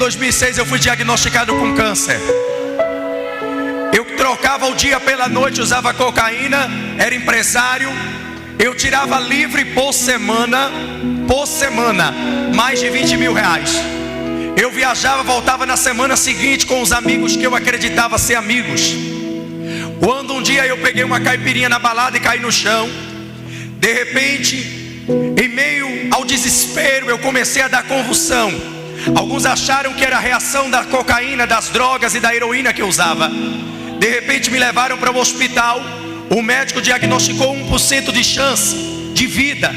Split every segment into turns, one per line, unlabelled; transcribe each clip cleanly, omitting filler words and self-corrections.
2006 eu fui diagnosticado com câncer. Eu trocava o dia pela noite, usava cocaína, era empresário. Eu tirava livre por semana, mais de 20 mil reais. Eu viajava, voltava na semana seguinte com os amigos que eu acreditava ser amigos. Quando um dia eu peguei uma caipirinha na balada e caí no chão, de repente, em meio ao desespero, eu comecei a dar convulsão. Alguns acharam que era a reação da cocaína, das drogas e da heroína que eu usava. De repente me levaram para o hospital. O médico diagnosticou 1% de chance de vida.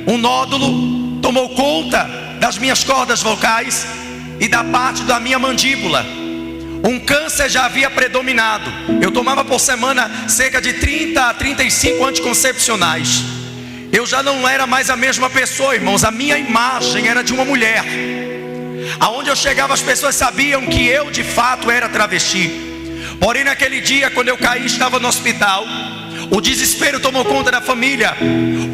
Um nódulo tomou conta das minhas cordas vocais e da parte da minha mandíbula. Um câncer já havia predominado. Eu tomava por semana cerca de 30 a 35 anticoncepcionais. Eu já não era mais a mesma pessoa, irmãos. A minha imagem era de uma mulher. Aonde eu chegava, as pessoas sabiam que eu de fato era travesti. Porém, naquele dia, quando eu caí, estava no hospital. O desespero tomou conta da família.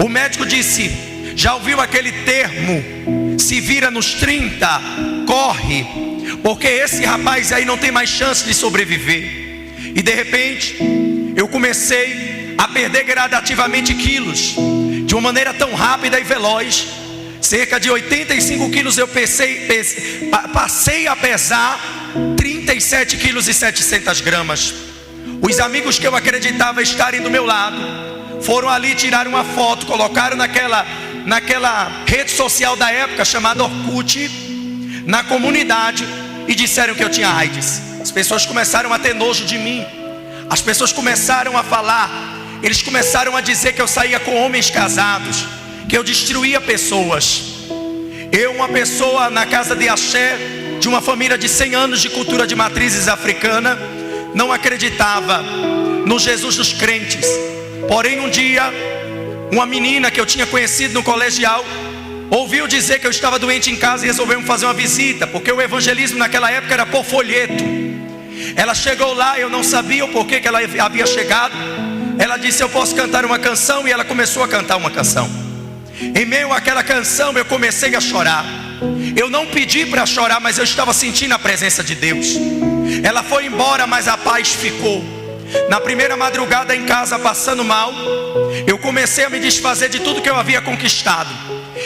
O médico disse: já ouviu aquele termo? Se vira nos 30, corre, porque esse rapaz aí não tem mais chance de sobreviver. E de repente, eu comecei a perder gradativamente quilos, de uma maneira tão rápida e veloz. Cerca de 85 quilos eu passei a pesar 37 quilos e 700 gramas. Os amigos que eu acreditava estarem do meu lado foram ali tirar uma foto, colocaram naquela rede social da época chamada Orkut, na comunidade, e disseram que eu tinha AIDS. As pessoas começaram a ter nojo de mim. As pessoas começaram a falar. Eles começaram a dizer que eu saía com homens casados, que eu destruía pessoas. Eu, uma pessoa na casa de axé, de uma família de 100 anos de cultura de matrizes africana, não acreditava no Jesus dos crentes. Porém, um dia, uma menina que eu tinha conhecido no colegial ouviu dizer que eu estava doente em casa e resolveu me fazer uma visita, porque o evangelismo naquela época era por folheto. Ela chegou lá, eu não sabia o porquê que ela havia chegado. Ela disse: eu posso cantar uma canção? E ela começou a cantar uma canção. Em meio àquela canção eu comecei a chorar. Eu não pedi para chorar, mas eu estava sentindo a presença de Deus. Ela foi embora, mas a paz ficou. Na primeira madrugada em casa, passando mal, eu comecei a me desfazer de tudo que eu havia conquistado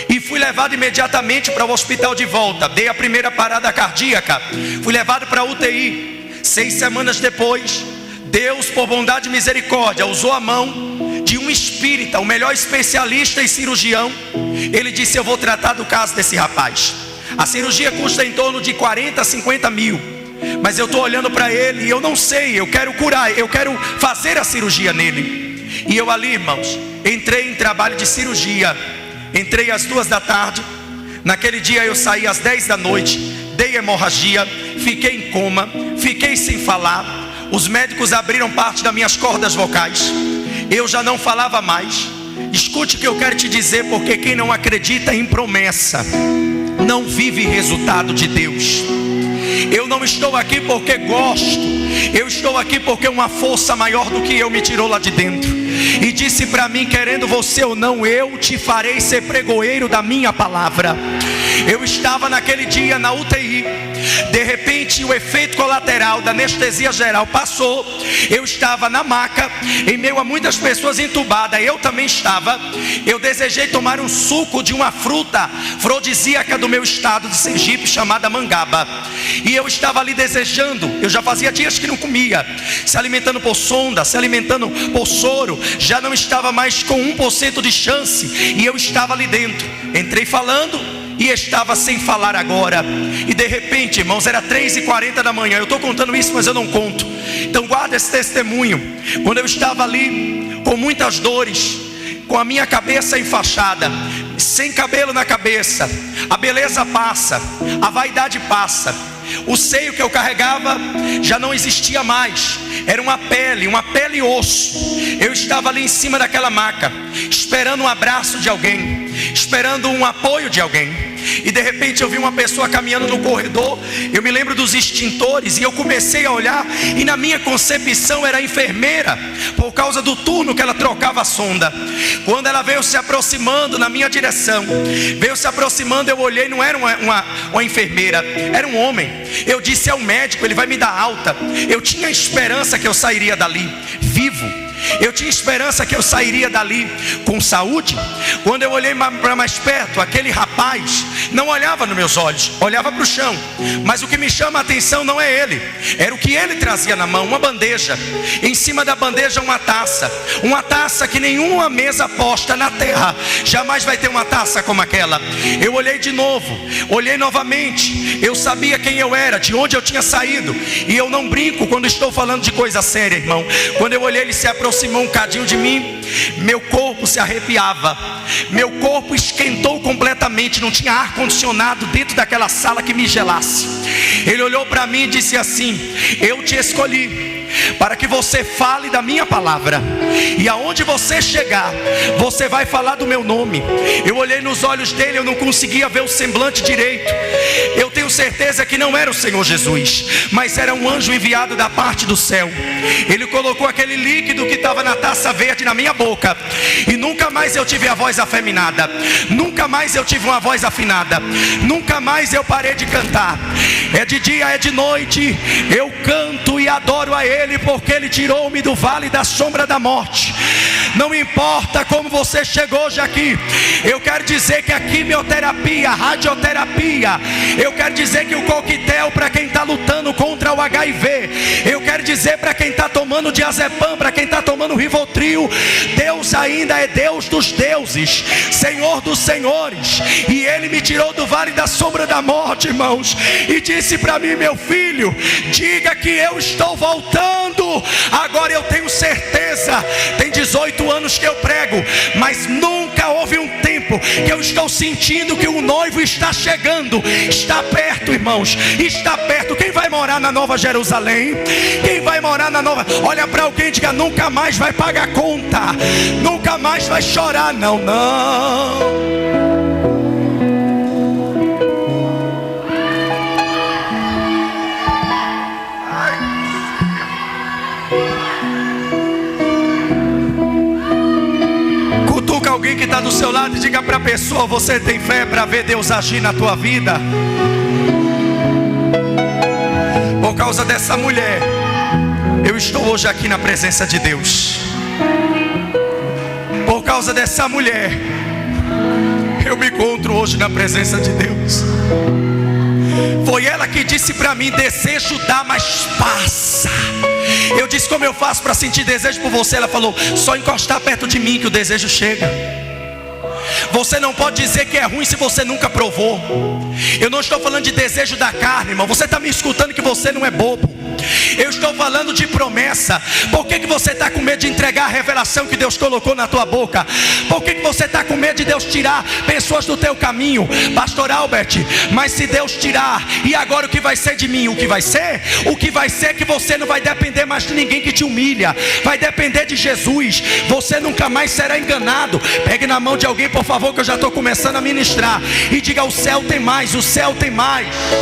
e fui levado imediatamente para o hospital de volta. Dei a primeira parada cardíaca, fui levado para a UTI. 6 semanas depois, Deus, por bondade e misericórdia, usou a mão de um espírita, o melhor especialista em cirurgião. Ele disse: eu vou tratar do caso desse rapaz. A cirurgia custa em torno de 40 a 50 mil. Mas eu estou olhando para ele e eu não sei, eu quero curar, eu quero fazer a cirurgia nele. E eu ali, irmãos, entrei em trabalho de cirurgia. Entrei às 2 da tarde. Naquele dia eu saí às 10 da noite. Dei hemorragia, fiquei em coma, fiquei sem falar. Os médicos abriram parte das minhas cordas vocais. Eu já não falava mais. Escute o que eu quero te dizer, porque quem não acredita em promessa não vive resultado de Deus. Eu não estou aqui porque gosto. Eu estou aqui porque uma força maior do que eu me tirou lá de dentro e disse para mim: querendo você ou não, eu te farei ser pregoeiro da minha palavra. Eu estava naquele dia na UTI. De repente o efeito colateral da anestesia geral passou. Eu estava na maca, em meio a muitas pessoas entubadas. Eu também estava. Eu desejei tomar um suco de uma fruta afrodisíaca do meu estado de Sergipe, chamada mangaba. E eu estava ali desejando. Eu já fazia dias que não comia, se alimentando por sonda, se alimentando por soro. Já não estava mais com 1% de chance. E eu estava ali dentro. Entrei falando e estava sem falar agora. E de repente, irmãos, era 3h40 da manhã. Eu estou contando isso, mas eu não conto. Então guarda esse testemunho. Quando eu estava ali com muitas dores, com a minha cabeça enfaixada, sem cabelo na cabeça, a beleza passa, a vaidade passa. O seio que eu carregava já não existia mais. Era uma pele e osso. Eu estava ali em cima daquela maca, esperando um abraço de alguém. esperando um apoio de alguém. E de repente eu vi uma pessoa caminhando no corredor. Eu me lembro dos extintores e eu comecei a olhar, e na minha concepção era a enfermeira, por causa do turno que ela trocava a sonda. Quando ela veio se aproximando na minha direção, veio se aproximando, eu olhei, não era uma enfermeira, era um homem. Eu disse: é o médico, ele vai me dar alta. Eu tinha esperança que eu sairia dali vivo. Eu tinha esperança que eu sairia dali com saúde. Quando eu olhei para mais perto, aquele rapaz não olhava nos meus olhos, olhava para o chão. Mas o que me chama a atenção não é ele, era o que ele trazia na mão, uma bandeja. Em cima da bandeja uma taça que nenhuma mesa posta na terra jamais vai ter uma taça como aquela. Eu olhei de novo, olhei novamente. Eu sabia quem eu era, de onde eu tinha saído. E eu não brinco quando estou falando de coisa séria, irmão. Quando eu olhei, ele se aproximou um cadinho de mim, meu corpo se arrepiava, meu corpo esquentou completamente. Não tinha ar condicionado dentro daquela sala que me gelasse. Ele olhou para mim e disse assim: eu te escolhi para que você fale da minha palavra, e aonde você chegar, você vai falar do meu nome. Eu olhei nos olhos dele, eu não conseguia ver o semblante direito. Eu tenho certeza que não era o Senhor Jesus, mas era um anjo enviado da parte do céu. Ele colocou aquele líquido que estava na taça verde na minha boca, e nunca mais eu tive a voz afeminada, nunca mais eu tive uma voz afinada, nunca mais eu parei de cantar. É de dia, é de noite, eu canto e adoro a Ele, porque Ele tirou-me do vale da sombra da morte. Não importa como você chegou hoje aqui, eu quero dizer que a quimioterapia, a radioterapia, eu quero dizer que o coquetel para quem está lutando contra o HIV, eu quero dizer para quem está tomando diazepam, para quem está tomando Rivotril, Deus ainda é Deus dos deuses, Senhor dos senhores. E Ele me tirou do vale da sombra da morte, irmãos, e disse para mim: meu filho, diga que eu estou voltando. Agora eu tenho certeza, tem 18 anos que eu prego, mas nunca houve um tempo que eu estou sentindo que o noivo está chegando. Está perto, irmãos, está perto. Quem vai morar na Nova Jerusalém? Quem vai morar na Nova? Olha para alguém e diga: nunca mais vai pagar conta, nunca mais vai chorar. Não, não. Alguém que está do seu lado e diga para a pessoa: você tem fé para ver Deus agir na tua vida? Por causa dessa mulher, eu estou hoje aqui na presença de Deus. Por causa dessa mulher, eu me encontro hoje na presença de Deus. Foi ela que disse para mim: desejo dar, mas passa. Eu disse: como eu faço para sentir desejo por você? Ela falou: só encostar perto de mim que o desejo chega. Você não pode dizer que é ruim se você nunca provou. Eu não estou falando de desejo da carne, irmão. Você está me escutando que você não é bobo. Eu estou falando de promessa. Por que você está com medo de entregar a revelação que Deus colocou na tua boca? Por que você está com medo de Deus tirar pessoas do teu caminho? Pastor Albert, mas se Deus tirar, e agora o que vai ser de mim? O que vai ser? O que vai ser é que você não vai depender mais de ninguém que te humilha. Vai depender de Jesus. Você nunca mais será enganado. Pegue na mão de alguém, por favor, que eu já estou começando a ministrar, e diga: o céu tem mais, o céu tem mais.